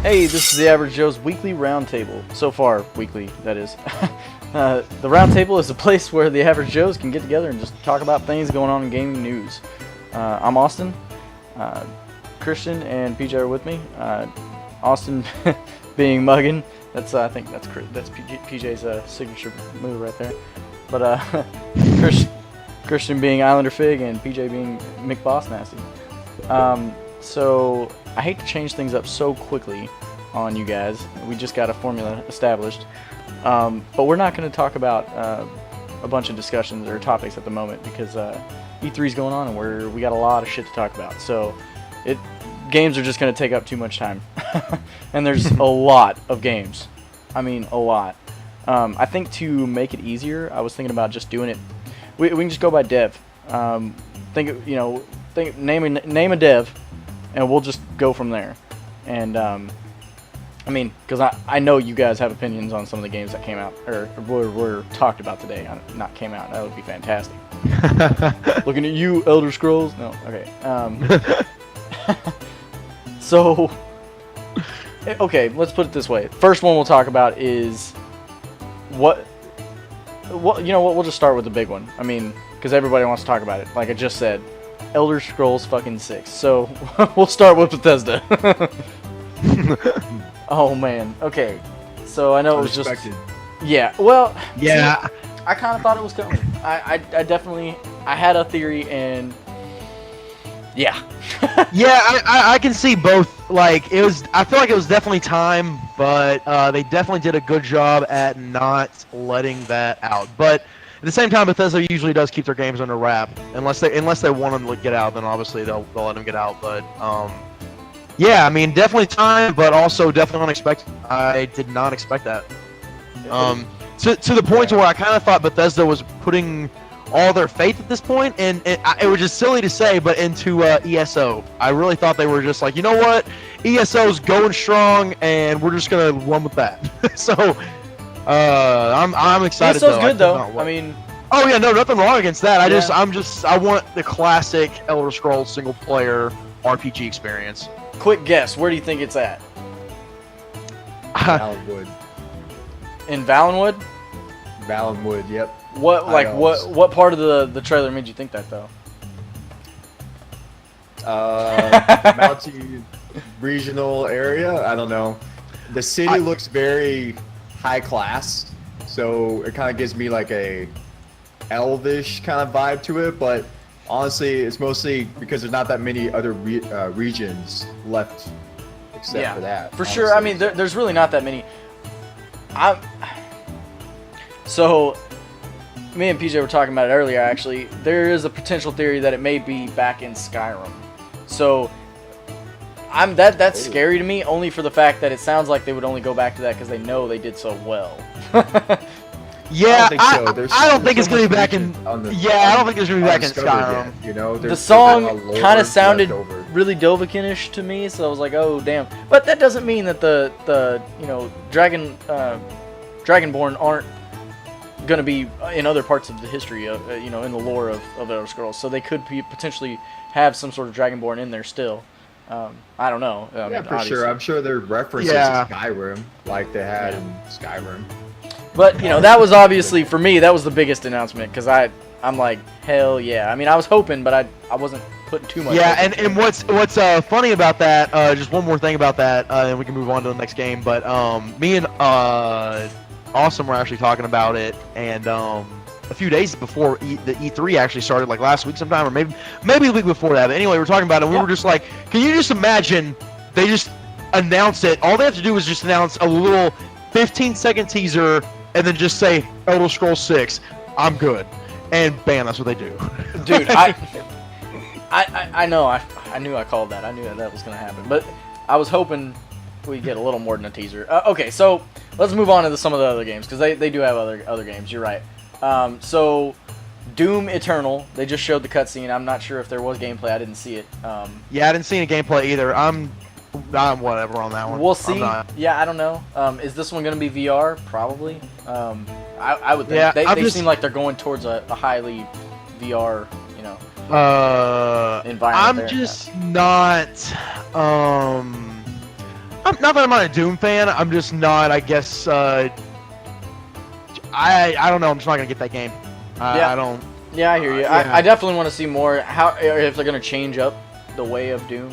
Hey, this is the Average Joe's Weekly Round Table. So far, weekly, that is. The Round Table is a place where the Average Joes can get together and just talk about things going on in gaming news. I'm Austin. Christian and PJ are with me. Austin being Muggin. I think that's PJ's signature move right there. But Christian being Islander Fig and PJ being McBoss Nasty. So I hate to change things up so quickly on you guys. We just got a formula established. But we're not going to talk about a bunch of discussions or topics at the moment because E3 is going on and we got a lot of shit to talk about. So games are just going to take up too much time. And there's a lot of games. I mean, a lot. I think to make it easier, I was thinking about just doing it. We can just go by dev. Name a dev, and we'll just go from there. And I mean, because I know you guys have opinions on some of the games that came out or were talked about today. Not came out. That would be fantastic. Looking at you, Elder Scrolls. No, okay. So, okay, let's put it this way. First one we'll talk about is what you know what? We'll just start with the big one. I mean, because everybody wants to talk about it. Like I just said, Elder Scrolls fucking 6. So we'll start with Bethesda. Oh man. Okay. So I know it was just. Yeah. Well. Yeah. See, I kind of thought it was coming. I definitely had a theory and. Yeah. Yeah, I can see both. Like I feel like it was definitely time, but they definitely did a good job at not letting that out. But at the same time, Bethesda usually does keep their games under wrap, unless they want them to get out. Then obviously they'll let them get out. But yeah, I mean definitely time, but also definitely unexpected. I did not expect that. To the point to where I kind of thought Bethesda was putting all their faith at this point, and it was just silly to say, but into ESO. I really thought they were just like, you know what, ESO's going strong, and we're just gonna run with that. So I'm excited. ESO's good though. I mean, oh yeah, no, nothing wrong against that. I want the classic Elder Scrolls single player RPG experience. Quick guess, where do you think it's at? Valenwood. In Valenwood? Valenwood, yep. What part of the trailer made you think that though? Multi-regional area. I don't know. The city looks very high class, so it kind of gives me like a elvish kind of vibe to it. But honestly, it's mostly because there's not that many other regions left except for that. For sure. I mean, there's really not that many. So. Me and PJ were talking about it earlier, actually. There is a potential theory that it may be back in Skyrim. So, that's scary to me, only for the fact that it sounds like they would only go back to that because they know they did so well. Yeah, I don't think so. I don't think it's going to be back in... I don't think it's going to be back in Skyrim. Yet, you know, the song kind of sounded really Dovahkiin-ish to me, so I was like, oh, damn. But that doesn't mean that the Dragonborn aren't going to be in other parts of the history of in the lore of Elder Scrolls, so they could potentially have some sort of Dragonborn in there still. I don't know. For obviously. sure. I'm sure there are references to Skyrim like they had in Skyrim. But that was obviously for me that was the biggest announcement because I'm like hell yeah. I mean I was hoping, but I wasn't putting too much. Yeah, and what's funny about that? Just one more thing about that, and we can move on to the next game. But me and Awesome were actually talking about it, and a few days before the E3 actually started, like last week sometime, or maybe the week before that. But anyway, we were talking about it, and we were just like, can you just imagine they just announce it? All they have to do is just announce a little 15-second teaser, and then just say, Elder Scrolls 6, I'm good. And bam, that's what they do. Dude, I know, I knew I called that. I knew that was going to happen. But I was hoping we'd get a little more than a teaser. Okay, so let's move on to some of the other games, because they do have other games, you're right. So, Doom Eternal, they just showed the cutscene. I'm not sure if there was gameplay, I didn't see it. Yeah, I didn't see any gameplay either. I'm whatever on that one. We'll see. Yeah, I don't know. Is this one going to be VR? Probably. I would think. Yeah, they seem like they're going towards a highly VR, environment. I'm just not I'm not that I'm not a Doom fan. I'm just not. I guess. I don't know. I'm just not gonna get that game. Yeah. I don't. Yeah, I hear you. Yeah. I definitely want to see more. How if they're gonna change up the way of Doom.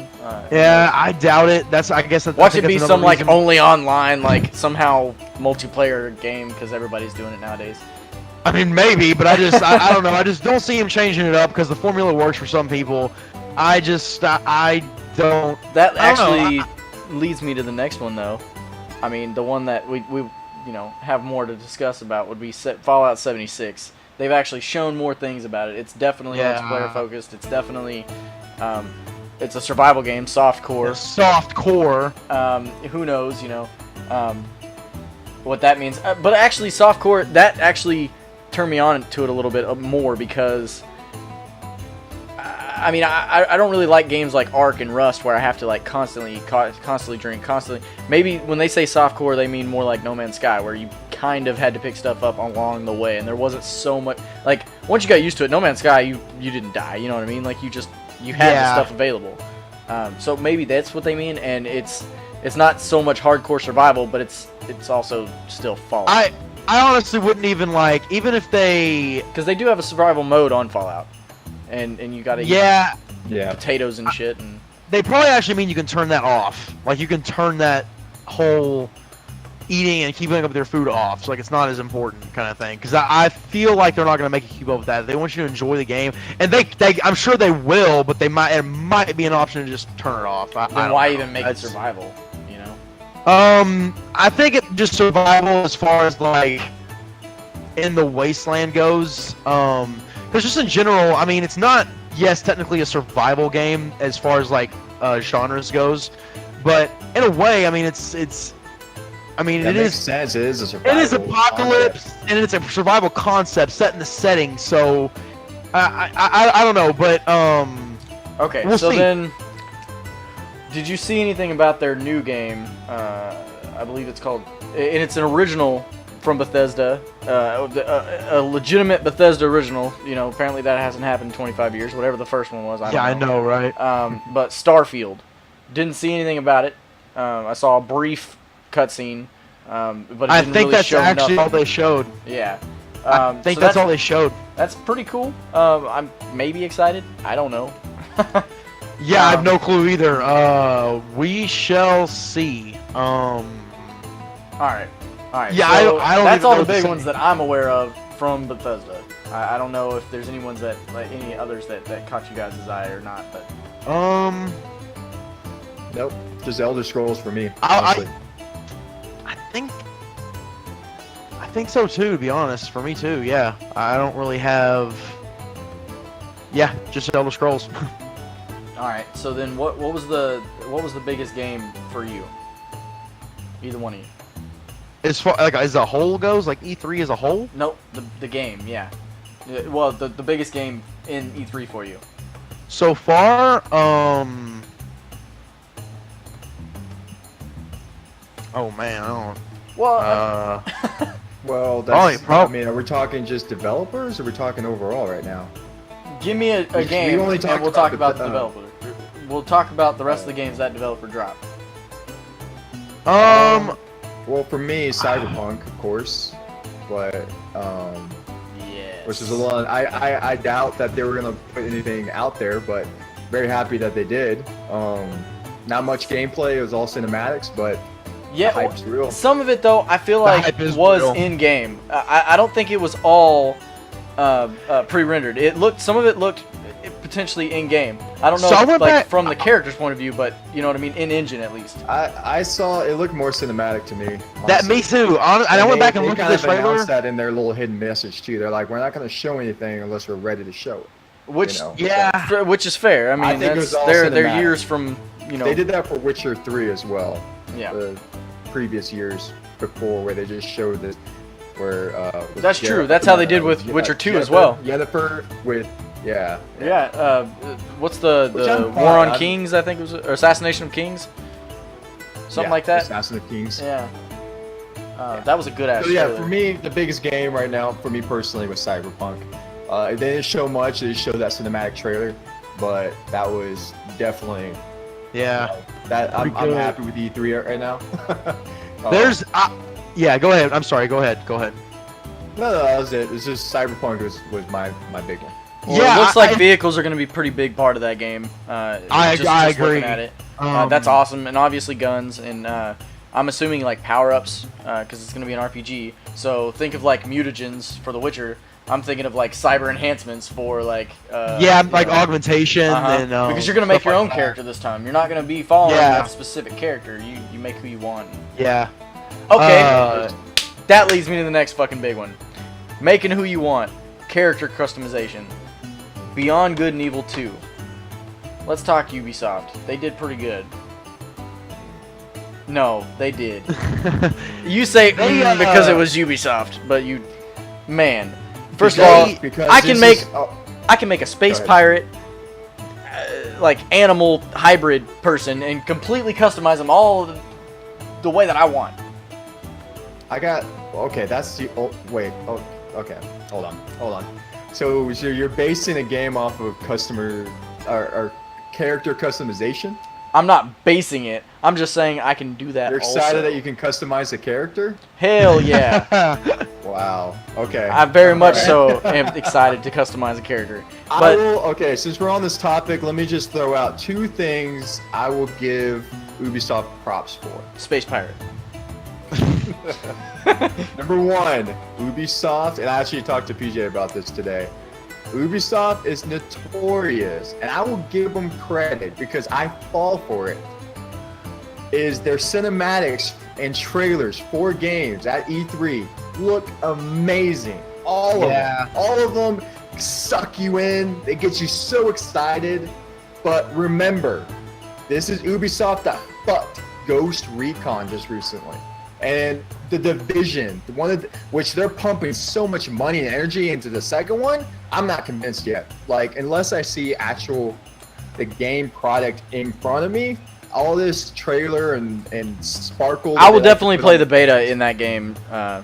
Yeah, I doubt it. I guess. Watch I think it be that's some another like reason. only online, like somehow multiplayer game because everybody's doing it nowadays. I mean, maybe, but I don't know. I just don't see him changing it up because the formula works for some people. I don't. That I don't know. actually leads me to the next one, though. I mean, the one that we have more to discuss about would be Fallout 76. They've actually shown more things about it. It's definitely multiplayer focused. It's definitely it's a survival game, soft core. Soft core. Who knows, what that means. But actually, soft core, that actually turned me on to it a little bit more because I mean, I don't really like games like Ark and Rust where I have to like constantly drink, constantly. Maybe when they say softcore, they mean more like No Man's Sky, where you kind of had to pick stuff up along the way, and there wasn't so much. Like once you got used to it, No Man's Sky, you didn't die. You know what I mean? Like you had the stuff available. So maybe that's what they mean, and it's not so much hardcore survival, but it's also still Fallout. I honestly wouldn't even even if they, because they do have a survival mode on Fallout. And you gotta eat potatoes and shit. And they probably actually mean you can turn that off. Like you can turn that whole eating and keeping up with your food off. So like it's not as important kind of thing. Because I feel like they're not gonna make you keep up with that. They want you to enjoy the game, and they I'm sure they will, but it might be an option to just turn it off. Then why even make it survival? I think it just survival as far as like in the wasteland goes. Because just in general, I mean, it's not, yes, technically a survival game as far as like genres goes, but in a way, I mean, it makes is sense. It is a survival. It is apocalypse, and it's a survival concept set in the setting. So, I don't know, but okay. We'll so see. Then, did you see anything about their new game? I believe it's called, and it's an original from Bethesda, a legitimate Bethesda original. Apparently that hasn't happened in 25 years, whatever the first one was. I know, right? But Starfield, didn't see anything about it. I saw a brief cutscene, but it didn't I think really that's show actually nothing. all they showed. Yeah. I think so that's all they showed. That's pretty cool. I'm maybe excited. I don't know. Yeah, I have no clue either. We shall see. All right. Yeah, so I don't that's even all know the what to big say. ones that I'm aware of from Bethesda. I don't know if there's any ones that, like any others that caught you guys' eye or not, but Nope. Just Elder Scrolls for me. I think so too, to be honest. For me too, yeah. I don't really have. Yeah, just Elder Scrolls. all right. So then, what was the biggest game for you? Either one of you. As far as a whole goes, like E3 as a whole. Nope, the game, yeah. Well, the biggest game in E3 for you. So far, Oh man, I don't. Well, Well, that's. I mean, are we talking just developers, or are we talking overall right now? give me a game, only and talked we'll talk about about the the- developer. We'll talk about the rest of the games that developer dropped. Well, for me, Cyberpunk, of course, but Yes. which is a lot. I doubt that they were gonna put anything out there, but very happy that they did. Not much gameplay. It was all cinematics, but Yeah, the hype's real. some of it though, I feel like hype is was real. in game. I don't think it was all pre-rendered. Some of it looked potentially in game. I don't know, So I if, went like back- from the character's point of view, but you know what I mean, in engine at least. I saw it looked more cinematic to me. That honestly. me too. And I went back and looked at the They kind of trailer. announced that in their little hidden message too. They're like, we're not going to show anything unless we're ready to show it. Which You know? Yeah. which is fair. I mean, think it was all they're cinematic. years from They did that for Witcher 3 as well. Yeah. The previous years before, where they just showed it. Where with That's true. Geralt- That's how they did with Witcher 2 as well. Yennefer with yeah. Yeah. What's the Which I'm War on fine. Kings? I think it was, or Assassination of Kings. Something Yeah, like that. Assassin of Kings. Yeah. That was a good ass. So yeah, trailer. for me, the biggest game right now, for me personally, was Cyberpunk. They didn't show much. They just showed that cinematic trailer, but that was definitely Yeah. That I'm Pretty good. happy with E3 right now. There's, yeah. Go ahead. I'm sorry. Go ahead. no, that was it. It's just Cyberpunk was my big one. Well, Yeah, it looks like I- vehicles are going to be a pretty big part of that game. I just agree. Looking at it. That's awesome, and obviously guns, and I'm assuming like power-ups, because it's going to be an RPG. So think of like mutagens for The Witcher. I'm thinking of like cyber enhancements for like yeah, like augmentation and because you're going to make stuff your like own that. character this time. You're not going to be following Yeah. a specific character. You make who you want. Yeah. Okay, that leads me to the next fucking big one. Making who you want. Character customization. Beyond Good and Evil 2. Let's talk Ubisoft. They did pretty good. No, they did. You say because it was Ubisoft, but you, man. First of all, I can make a space pirate, like animal hybrid person, and completely customize them all the way that I want. Okay, that's the okay, hold on. So you're basing a game off of customer or character customization? I'm not basing it. I'm just saying I can do that. You're excited also. that you can customize a character? Hell yeah! Wow. Okay. I very much so am excited to customize a character. But Okay, since we're on this topic, let me just throw out two things I will give Ubisoft props for. Space Pirate. Number one, Ubisoft, and I actually talked to PJ about this today. Ubisoft is notorious, and I will give them credit because I fall for it, is their cinematics and trailers for games at E3 look amazing. All of them suck you in. They get you so excited. But remember, this is Ubisoft that fucked Ghost Recon just recently. And The Division, which they're pumping so much money and energy into the second one, I'm not convinced yet. Like, unless I see the game product in front of me, all this trailer and sparkle. I will definitely play the beta in that game, for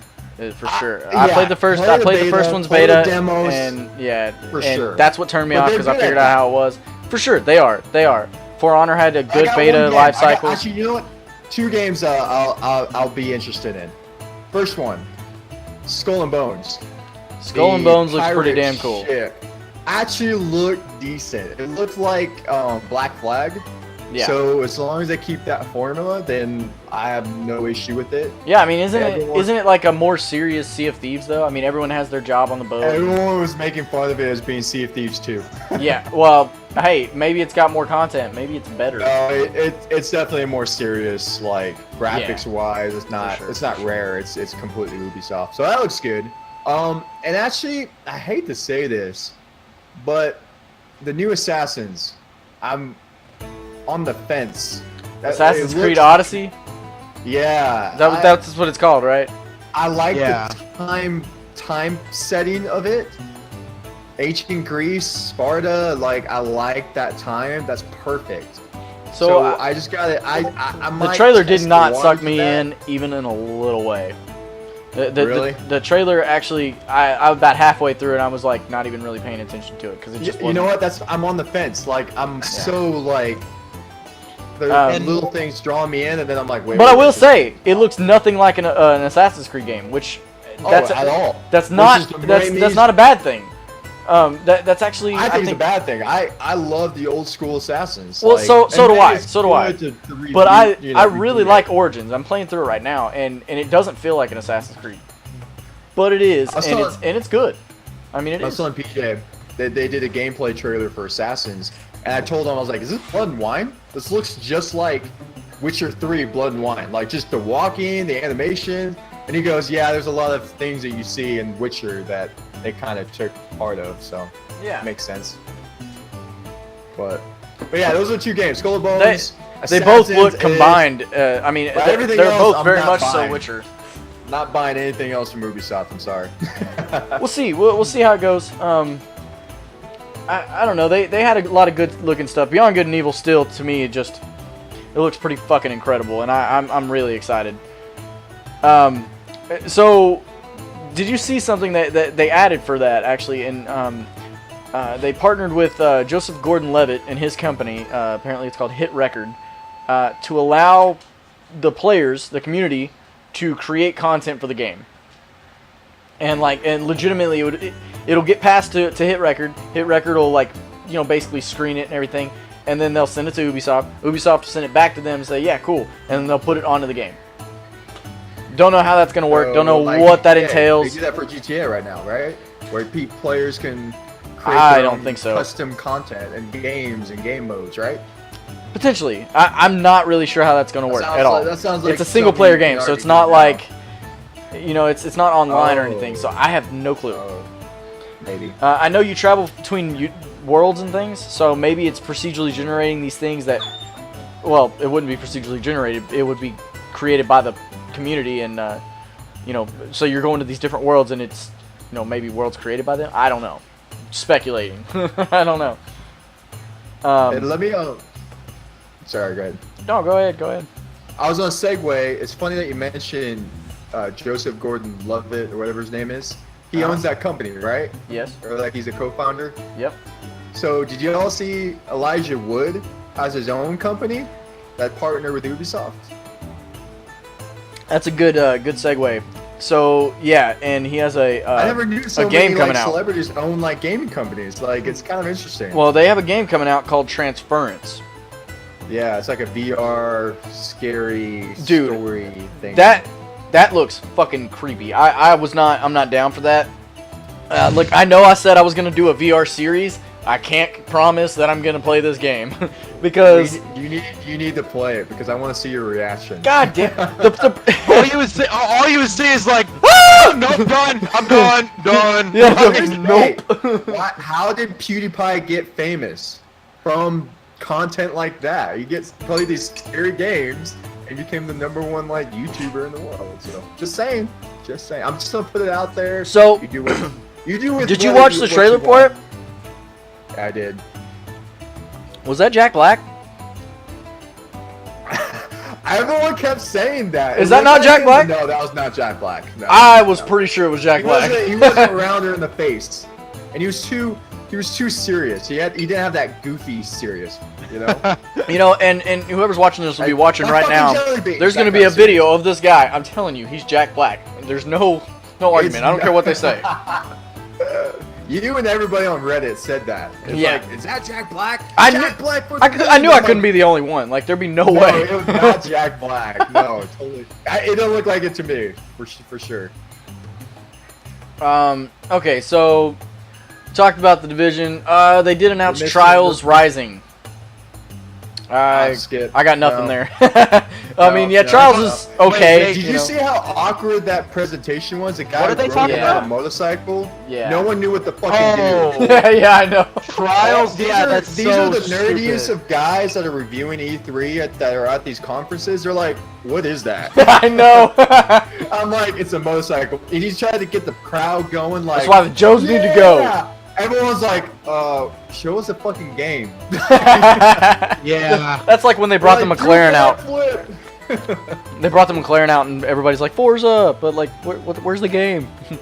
sure. I played the first. I played the first one's beta, demos, and yeah, for and sure. that's what turned me But off they're because I good at figured out how it was. For sure, they are. For Honor had a good beta life cycle. Actually, you know what? Two games I'll be interested in. First one, Skull and Bones. Skull and Bones looks pretty damn cool. Shit actually looked decent. It looked like Black Flag. Yeah. So as long as they keep that formula, then I have no issue with it. Yeah, I mean, isn't it like a more serious Sea of Thieves though? I mean, everyone has their job on the boat. Everyone was making fun of it as being Sea of Thieves too. Yeah. Well, hey, maybe it's got more content. Maybe it's better. It's definitely more serious, like graphics wise. It's not sure. it's not rare. It's completely Ubisoft. So that looks good. And actually, I hate to say this, but the new Assassins, I'm on the fence. Assassin's Creed Odyssey. Yeah. That's what it's called, right? I like the time setting of it. Ancient Greece, Sparta, like I like that time. That's perfect. So I just got it. I might the trailer did test not the suck waters me of that. in, even in a little way. Really? The trailer actually, I was about halfway through and I was like not even really paying attention to it because it just You know what? I'm on the fence. Like I'm so like. There little things drawing me in, and then I'm like, wait. But I will say, it looks nothing like an Assassin's Creed game, which at all. That's not a bad thing. That's actually I think it's a bad thing. I love the old school Assassins. Well, like, so do I. But I reboot, really like Origins. I'm playing through it right now, and it doesn't feel like an Assassin's Creed, but it is, and it's good. I mean, it is. I was telling PJ that they did a gameplay trailer for Assassins, and I told him, I was like, is this Blood and Wine? This looks just like Witcher 3 Blood and Wine. Like, just the walking, the animation. And he goes, yeah, there's a lot of things that you see in Witcher that they kind of took part of, so yeah, makes sense. But yeah, those are two games. Skull and Bones. They both look combined. I mean, they're both very much so Witcher. Not buying anything else from Ubisoft. I'm sorry. We'll see. We'll see how it goes. I don't know. They had a lot of good looking stuff. Beyond Good and Evil still, to me, it looks pretty fucking incredible, and I'm really excited. So, did you see something that they added for that actually? And they partnered with Joseph Gordon-Levitt and his company. Apparently, it's called Hit Record, to allow the players, the community, to create content for the game. And legitimately, it'll get passed to Hit Record. Hit Record will basically screen it and everything, and then they'll send it to Ubisoft. Ubisoft will send it back to them and say, yeah, cool, and then they'll put it onto the game. Don't know how that's gonna work. Don't know what that entails. They do that for GTA right now, right? Where players can I don't think so. Custom content and games and game modes, right? Potentially. I'm not really sure how that's gonna work at all. That sounds like it's a single player game, so it's not like, it's not online or Oh. anything. So I have no clue. Maybe. I know you travel between worlds and things, so maybe it's procedurally generating these things that, well, it wouldn't be procedurally generated. It would be created by the community, and so you're going to these different worlds, and it's, maybe worlds created by them. I don't know. Speculating. I don't know. And let me. Sorry, go ahead. No, go ahead. I was on Segue. It's funny that you mentioned Joseph Gordon-Levitt or whatever his name is. He owns that company, right? Yes. Or he's a co-founder. Yep. So did you all see Elijah Wood has his own company that partnered with Ubisoft? That's a good segue. So yeah, and he has a I never knew so game many coming out. celebrities own gaming companies. It's kind of interesting. Well, they have a game coming out called Transference. Yeah, it's like a VR scary Dude, story thing. That looks fucking creepy. I'm not down for that. Look, I know I said I was gonna do a VR series. I can't promise that I'm gonna play this game because you need to play it because I want to see your reaction. God damn, all you would see is like, ah, no, I'm done. Yeah, Hey, how did PewDiePie get famous from content like that? He gets play these scary games and became the #1 YouTuber in the world. So just saying. I'm just gonna put it out there. So you do what you do. With did you what watch the trailer you for it? want. I did. Was that Jack Black? Everyone kept saying that. Is that not Jack Black? No, that was not Jack Black. No, I was pretty sure it was Jack Black. He wasn't rounder in the face, and he was too serious. He didn't have that goofy serious, And whoever's watching this will be watching My right fucking now. jelly bean. There's going to That be a guy's video of this guy. I'm telling you, he's Jack Black. There's no argument. I don't care what they say. You and everybody on Reddit said that. It's Yeah. is that Jack Black? I Jack knew- Black for I knew I couldn't be the only one. There'd be no No, way. it was not Jack Black. No, totally. It don't look like it to me, for sure. Okay, so talked about the Division. They did announce Mission- Trials Rising. Skip. I got nothing No. there. I mean, yeah, No. Trials is okay. Wait, Did you see how awkward that presentation was? The guy What are they rode talking about about? a motorcycle. Yeah. No one knew what the fuck Oh. he did. Yeah, I know. Trials, These yeah, are, that's these so are the nerdiest stupid. of guys that are reviewing E3 that are at these conferences. They're like, "What is that?" I know. I'm like, "It's a motorcycle." And he's trying to get the crowd going. Like, That's why the Joes need to go. "Yeah." Everyone's like, "Show us a fucking game." Yeah. That's like when they brought the Like, McLaren do out. that They brought the McLaren out, and everybody's like, "Forza!" But where's the game? flip.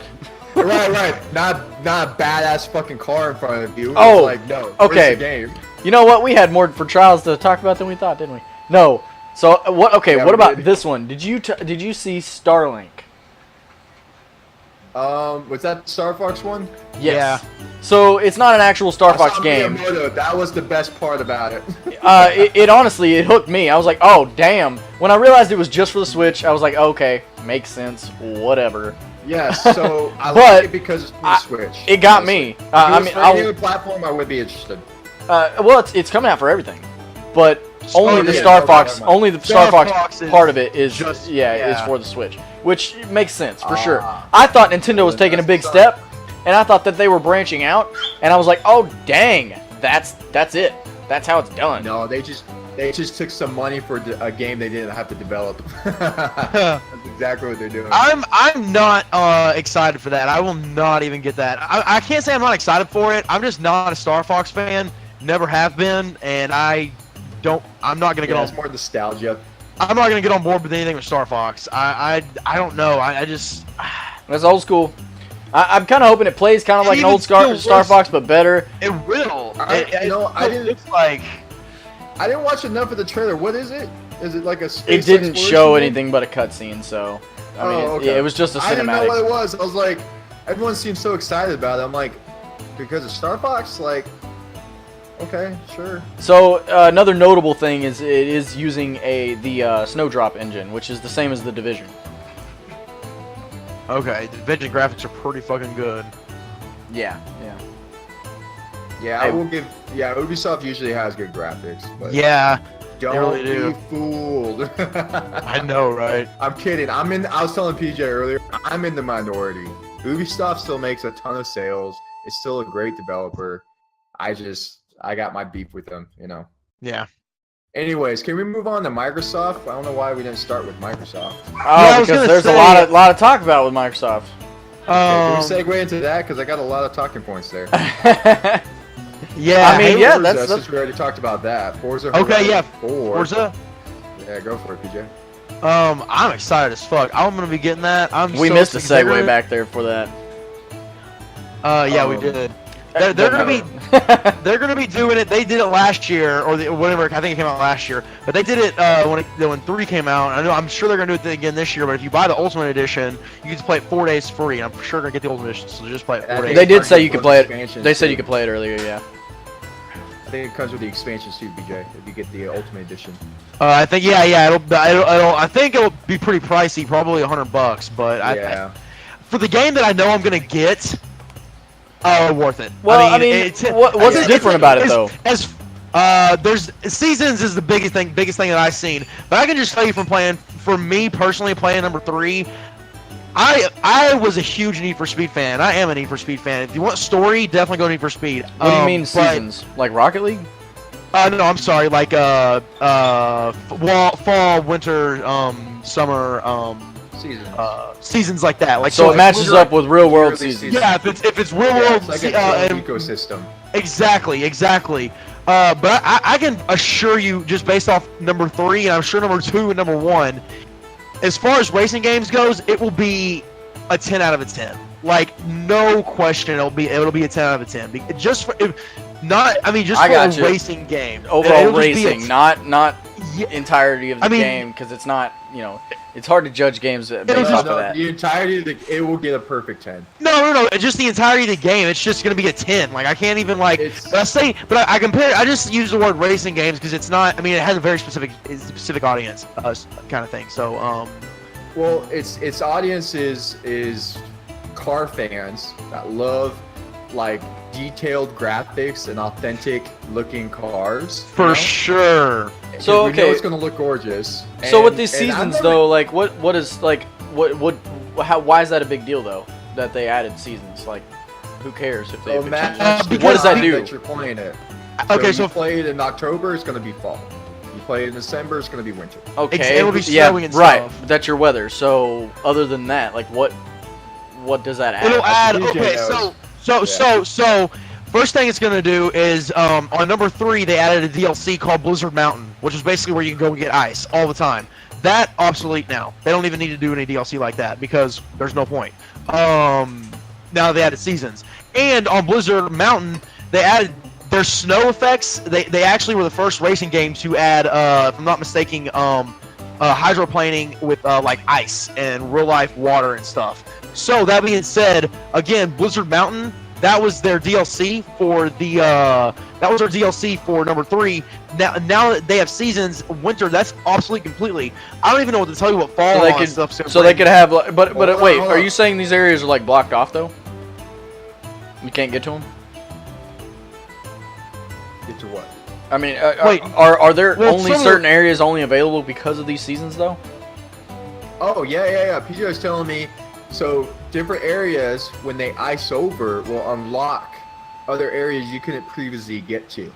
Right. Not a badass fucking car in front of you. It's Oh, like, no. okay. Where's the game? You know what? We had more for Trials to talk about than we thought, didn't we? No. So what? Okay, Yeah, what we about did. this one? Did you see Starlink? Was that Star Fox one? Yes. So it's not an actual Star Fox game. Miyamoto, that was the best part about it. It honestly hooked me. I was like, oh damn. When I realized it was just for the Switch, I was like, okay, makes sense. Whatever. Yes, so I But like it because it's for the Switch. It got me. If it I was mean, for any other platform, I would be interested. well, it's coming out for everything, but only the yeah, Star okay, Fox, never mind. only the Star Star Fox Fox is part of it is just- is yeah. for the Switch, which makes sense for sure. Ah. I thought Nintendo was taking a That's big the step, and I thought that they were branching out, and I was like, oh dang, that's it. That's how it's done. No, they just took some money for a game they didn't have to develop. That's exactly what they're doing. I'm not excited for that. I will not even get that. I can't say I'm not excited for it. I'm just not a Star Fox fan. Never have been, and I'm not gonna get Yeah, on. it's more nostalgia. I'm not gonna get on board with anything with Star Fox. I don't know. I just That's old school. I'm kind of hoping it plays kind of like an old Star Fox, but better. It will. I didn't. It's like I didn't watch enough of the trailer. What is it? Is it like a space It didn't exploration show game? anything but a cutscene, so I mean, okay. yeah, it was just a cinematic. I didn't know what it was. I was like, everyone seems so excited about it. I'm like, because of Star Fox, like, okay, sure. So another notable thing is it is using the Snowdrop engine, which is the same as the Division. okay, the Division graphics are pretty fucking good. Yeah. Yeah, I will give. Yeah, Ubisoft usually has good graphics, but Yeah, don't really do. be fooled. I know, right? I'm kidding. I was telling PJ earlier, I'm in the minority. Ubisoft still makes a ton of sales. It's still a great developer. I got my beef with them, you know. Yeah. Anyways, can we move on to Microsoft? I don't know why we didn't start with Microsoft. Oh, because there's a lot of talk about with Microsoft. Can we segue into that? Because I got a lot of talking points there. Yeah, I mean, yeah, Forza, that's since we already talked about that. Forza. Okay, Horizon yeah. 4. Forza. Yeah, go for it, PJ. I'm excited as fuck. I'm gonna be getting that. We missed a segue back there for that. Yeah, we did. They're gonna be they're gonna be doing it. They did it last year or whatever. I think it came out last year, but they did it when 3 came out. I'm sure they're gonna do it again this year. But if you buy the Ultimate Edition, you can just play it 4 days free. I'm sure you're gonna get the Ultimate Edition, so just play it 4 days. They did say you could play it. They said you could play it earlier, yeah. I think it comes with the expansions too, BJ. If you get the Ultimate Edition. I think I think it'll be pretty pricey, probably $100. But Yeah. for the game that I know I'm gonna get, worth it. Well, I mean, what's different about it though? There's seasons is the biggest thing that I've seen. But I can just tell you for me personally playing number 3, I was a huge Need for Speed fan. I am a Need for Speed fan. If you want story, definitely go Need for Speed. What do you mean seasons? Like Rocket League? No, I'm sorry. Like fall, winter, summer, seasons like that. Like so it matches up with real world seasons. Yeah, if it's real world, it's like a ecosystem. Exactly. But I can assure you, just based off number 3, and I'm sure number 2 and number 1, as far as racing games goes, it will be a 10 out of a 10. Like no question, it'll be a 10 out of a 10. Just for a racing game. Overall racing, not entirety of the game, because it's not, it's hard to judge games based off of that. The entirety of it will get a perfect 10. No, just the entirety of the game. It's just gonna be a 10. Like I can't even I just use the word racing games because it's not. I mean, it has a very specific audience, kind of thing. So well, its audience is car fans that love like detailed graphics and authentic looking cars. For sure. So we know it's gonna look gorgeous. So with these seasons though, like what is like why is that a big deal though that they added seasons? Like who cares if they? What does that do? That you're playing it. Okay, so you play it in October, it's gonna be fall. You play it in December, it's gonna be winter. Okay, it'll be snowing and right. stuff. That's your weather. So other than that, like what does that add? It'll add. Okay, so first thing it's gonna do is on number 3 they added a DLC called Blizzard Mountain, which is basically where you can go and get ice all the time. That obsolete now. They don't even need to do any DLC like that because there's no point. Now they added seasons, and on Blizzard Mountain they added their snow effects. They actually were the first racing game to add, if I'm not mistaken, hydroplaning with like ice and real life water and stuff. So that being said, again, Blizzard Mountain, that was their DLC for number 3. Now that they have seasons, winter, that's obsolete completely. I don't even know what to tell you what fall they could have, but wait, are you saying these areas are like blocked off though? You can't get to them. Get to what? I mean, are there only certain areas only available because of these seasons though? Oh yeah. PJ was telling me. So different areas, when they ice over, will unlock other areas you couldn't previously get to.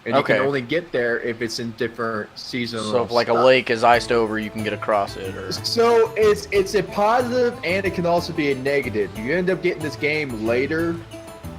And you can only get there if it's in different seasons. So if like a lake is iced over, you can get across it. Or... So it's a positive and it can also be a negative. You end up getting this game later,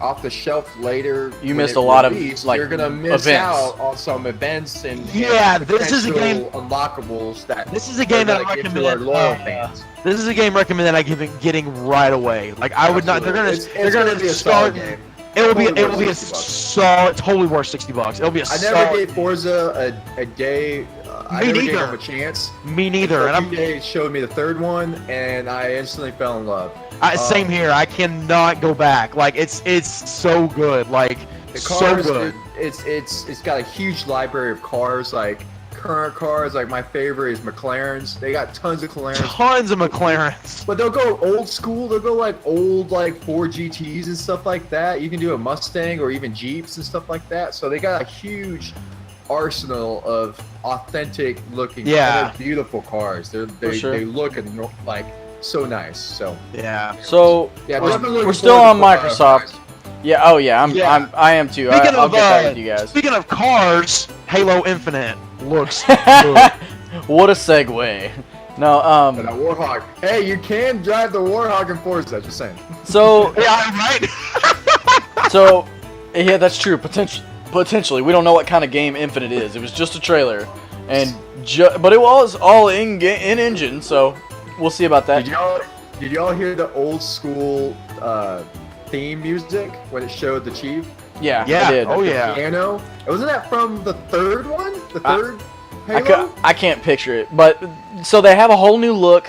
off the shelf later. You when missed it a lot of, released, like, you're gonna miss events. out on some events and Yeah, and this is a game- potential unlockables that This is a game they're that I gonna give to our recommend. loyal fans. This is a game recommend that I give it getting right away. Like I would not. They're gonna. It's they're gonna be a start. solid game. It will be. Totally It will be a worth $60. solid. Totally worth $60. It'll be a I solid. never gave Forza a day. I Me never gave neither. him a chance. Me neither. And They showed me the third one, and I instantly fell in love. same here. I cannot go back. Like it's so good. Like The so cars, good. it's got a huge library of cars, like current cars. Like my favorite is McLarens. They got tons of McLarens. Tons of McLarens. But they'll go old school. They'll go like old, like Ford GTs and stuff like that. You can do a Mustang or even Jeeps and stuff like that. So they got a huge arsenal of authentic looking, Yeah. they're beautiful cars. They sure. they look and like so nice. So Yeah. So yeah, we're, definitely looking we're still forward on to Microsoft. Yeah. Oh yeah. Yeah. I am too. Speaking I'll of get that with you guys. speaking of cars, Halo Infinite looks good. What a segue. No. But that Warhawk. Hey, you can drive the Warhawk in Forza. Just saying. So Yeah, right. so yeah, that's true. Potentially, we don't know what kind of game Infinite is. It was just a trailer, and but it was all in engine. So we'll see about that. Did y'all hear the old school theme music when it showed the Chief? Yeah. Yeah. I did. Oh yeah. Piano. Wasn't that from the third one? The third Halo? I can't picture it, but so they have a whole new look.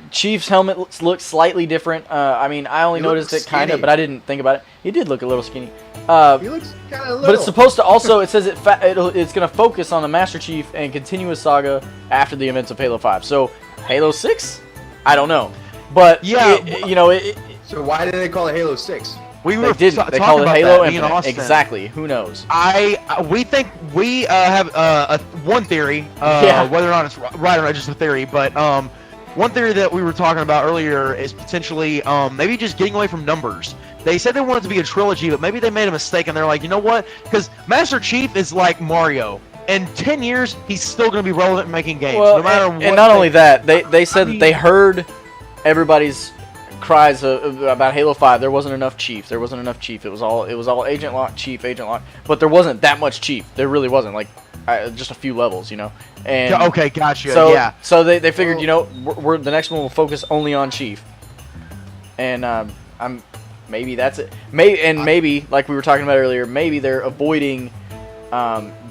Chief's helmet looks slightly different. I mean, I only He looks noticed it kind of, skinny. but I didn't think about it. He did look a little skinny. He looks kind of little. But it's supposed to also, it says it's going to focus on the Master Chief and continue his saga after the events of Halo 5. So, Halo 6? I don't know. But, Yeah. So why did they call it Halo 6? We they were didn't. They talking call it about Halo that, me and Infinite. Austin. Exactly. Who knows? We think we have one theory, Yeah. whether or not it's right or not, just a theory. But one theory that we were talking about earlier is potentially maybe just getting away from numbers. They said they wanted it to be a trilogy, but maybe they made a mistake and they're like, you know what? Because Master Chief is like Mario. In 10 years, he's still going to be relevant in making games, Well, no matter what. and not only that, they said that they heard everybody's cries about Halo 5. There wasn't enough Chief. There wasn't enough Chief. It was all Agent Lock, Chief, Agent Lock. But there wasn't that much Chief. There really wasn't. Like just a few levels, And Yeah, okay, gotcha. So yeah. so they figured, we're the next one will focus only on Chief. And maybe that's it. Maybe like we were talking about earlier, maybe they're avoiding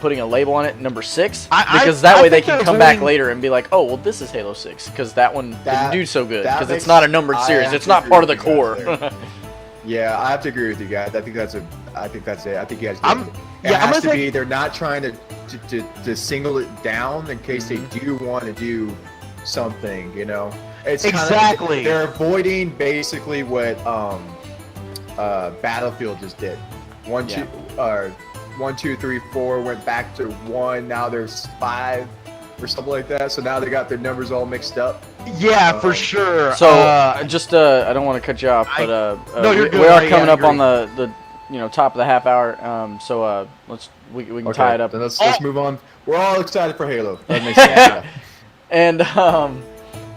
putting a label on it, number 6, because that way they can come back later and be like, oh, well, this is Halo 6, because that one didn't do so good, because it's not a numbered series. It's not part of the core. Yeah, I have to agree with you guys. I think that's it. I think you guys. It I'm has gonna to be. They're not trying to single it down in case they do want to do something. It's Exactly. They're avoiding basically what Battlefield just did. 1, 2, 3, 4 went back to 1. Now there's 5 or something like that. So now they got their numbers all mixed up. Yeah, for sure. So just I don't want to cut you off, but No, you're good. we are Yeah, coming I up on agree. the top of the half hour. So we can tie it up. Then let's move on. We're all excited for Halo. That makes sense. And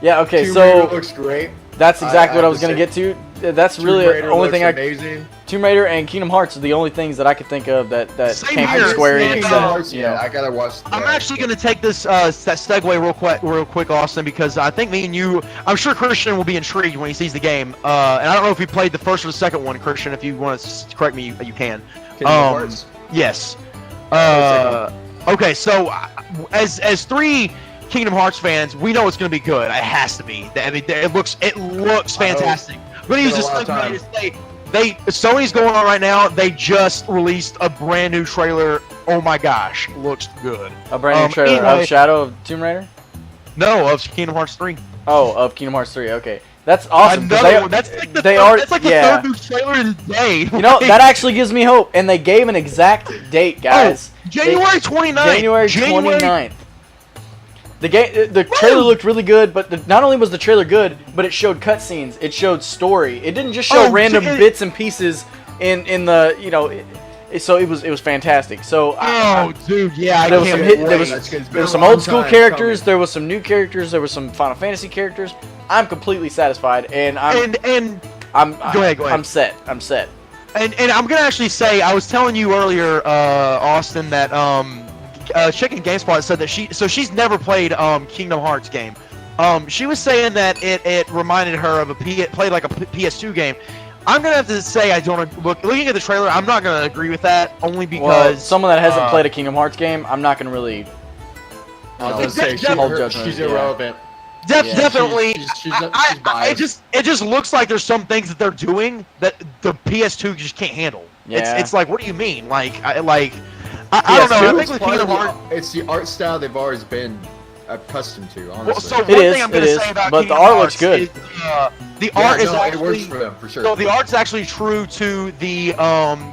yeah, okay. Tomb So Raider looks great. that's exactly what I have was to gonna get to. That's Tomb really the Raider only looks thing amazing. Tomb Raider and Kingdom Hearts are the only things that I could think of that Same came here. from Square Same Enix. here. That, Yeah, I gotta watch. I'm actually going to take this that segue real quick, Austin, because I think me and you, I'm sure Christian will be intrigued when he sees the game. And I don't know if he played the first or the second one, Christian. If you want to correct me, you can. Kingdom Hearts. Yes. Okay, so as 3 Kingdom Hearts fans, we know it's going to be good. It has to be. I mean, it looks fantastic. I'm going to use Been a this long segue to say Sony's going on right now. They just released a brand new trailer. Oh my gosh, looks good. a brand new trailer anyway, of Shadow of Tomb Raider. No, of Kingdom Hearts 3. Oh, of Kingdom Hearts 3. Okay, that's awesome. 'cause Another one. That's like the they third, are. that's like the Yeah. third new trailer of the day. That actually gives me hope. And they gave an exact date, guys. January 29th. January 29th. The trailer looked really good, but not only was the trailer good, but it showed cutscenes. It showed story. It didn't just show random bits and pieces in the so it was fantastic. So Dude, yeah, I there was can't some wait. there was some old school characters. There was some new characters. There was some Final Fantasy characters. I'm completely satisfied, and I'm And I'm Go ahead. I'm set. And I'm gonna actually say, I was telling you earlier, Austin, that Chicken GameSpot said that she's never played Kingdom Hearts game. She was saying that it reminded her of played like a PS2 game. I'm gonna have to say I don't looking at the trailer. I'm not gonna agree with that only because Well, someone that hasn't played a Kingdom Hearts game, I'm not gonna really. I was gonna say hold judgment, she's yeah. irrelevant. Definitely. She's biased. It just looks like there's some things that they're doing that the PS2 just can't handle. Yeah. It's like, what do you mean? I don't know. I think with Kingdom Hearts, It's the art style they've always been accustomed to, honestly. well, so one is, thing I'm gonna it say is, about but the Kingdom art looks Hearts good. is, the art is it actually works for them, for sure. so the art's actually true to the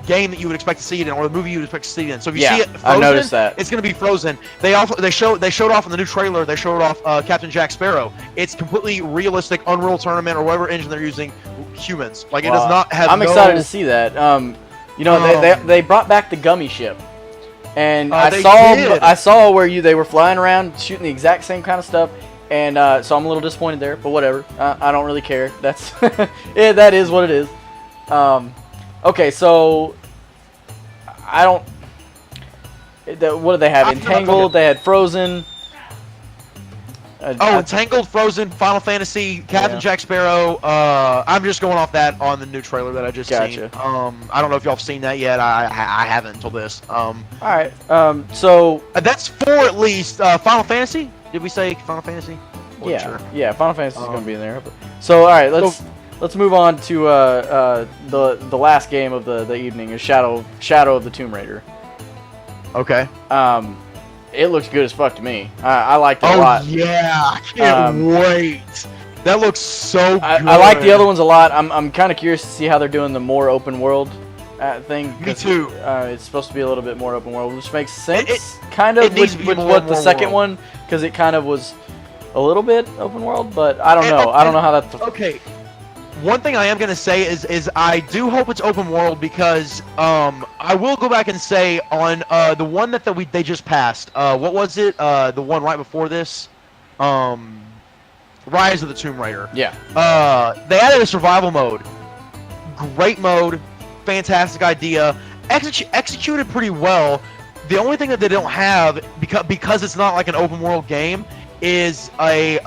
game that you would expect to see it in, or the movie you would expect to see it in. So if you Yeah, see it Frozen, I've noticed that. it's gonna be Frozen. They showed off in the new trailer. They showed off Captain Jack Sparrow. It's completely realistic, Unreal Tournament or whatever engine they're using, humans. Like it does not have. I'm excited to see that. You know, they brought back the gummy ship, and They did. I saw where they were flying around shooting the exact same kind of stuff, and so I'm a little disappointed there, but whatever. I don't really care. That's yeah, that is what it is. Okay, so I don't. What did they have? Entangled. They had Frozen. Entangled, Frozen, Final Fantasy, Captain Jack Sparrow. I'm just going off that on the new trailer that I just seen. I don't know if y'all have seen that yet. I haven't until this. All right. So that's 4 at least. Final Fantasy? Did we say Final Fantasy? Yeah. Sure. Yeah. Final Fantasy is going to be in there. So all right, let's move on to the last game of the evening is Shadow of the Tomb Raider. Okay. It looks good as fuck to me. I liked it a lot. Oh yeah, I can't wait. That looks so good. I like the other ones a lot. I'm kind of curious to see how they're doing the more open world thing. Me too. It's supposed to be a little bit more open world, which makes sense. It needs to be with more what the second world. one, because it kind of was a little bit open world, but I don't know. I don't know how that's. Okay. One thing I am gonna say is I do hope it's open world because I will go back and say on the one that they just passed. What was it? The one right before this, Rise of the Tomb Raider. Yeah. They added a survival mode. Great mode, fantastic idea. Executed pretty well. The only thing that they don't have because it's not like an open world game is a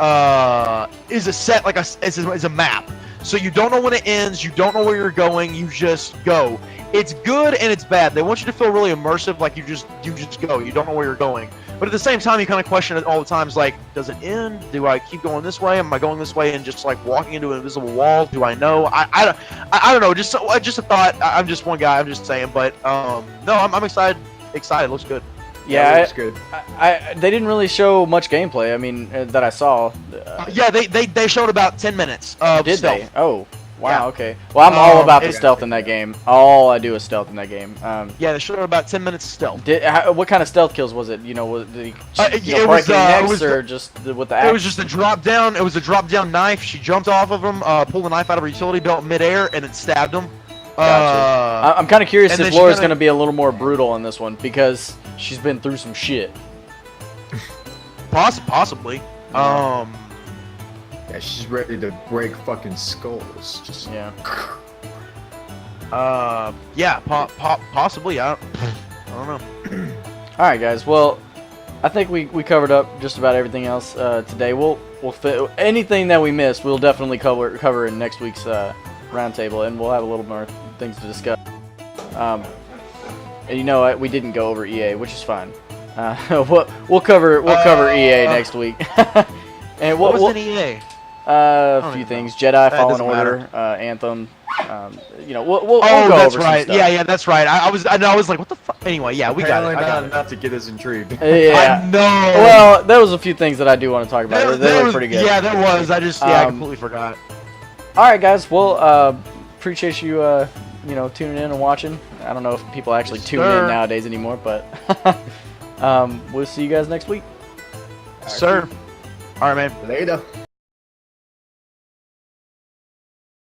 set like is a map. So you don't know when it ends, you don't know where you're going, you just go. It's good and it's bad. They want you to feel really immersive, like you just go. You don't know where you're going. But at the same time, you kind of question it all the time. It's like, does it end? Do I keep going this way? Am I going this way and just like walking into an invisible wall? Do I know? I don't know. Just a thought. I'm just one guy. I'm just saying. But no, I'm excited. Excited. Looks good. Yeah, it looks good. They didn't really show much gameplay. I mean, that I saw. Yeah, they showed about 10 minutes. Did stealth. they? Oh, wow. Yeah. Okay. Well, I'm all about the stealth in that game. All I do is stealth in that game. Yeah, they showed about 10 minutes of stealth. What kind of stealth kills was it? You know, did he it break was, any it necks was or just with the axe? It was just a drop down. It was a drop down knife. She jumped off of him, pulled the knife out of her utility belt midair, and then stabbed him. Gotcha. I'm kind of curious and if Laura's going to be a little more brutal in this one because she's been through some shit. Possibly. Yeah, she's ready to break fucking skulls. Just Yeah. Yeah, possibly. I don't know. All right, guys. Well, I think we covered up just about everything else today. We'll fit anything that we missed. We'll definitely cover in next week's roundtable, and we'll have a little more things to discuss. And you know what? We didn't go over EA, which is fine. We'll cover EA next week. And what was in EA? A few things: Jedi Fallen Order, Anthem. You know, we'll go that's over right. some stuff. Yeah, that's right. I was like, what the fuck? Anyway, yeah, we got it. I got it. Not to get us intrigued. Yeah. I know. Well, there was a few things that I do want to talk about. They were pretty good. Yeah, there was. I completely forgot. All right, guys. Well, appreciate you, tuning in and watching. I don't know if people actually tune in nowadays anymore, but we'll see you guys next week. Sir. All right, man. Later.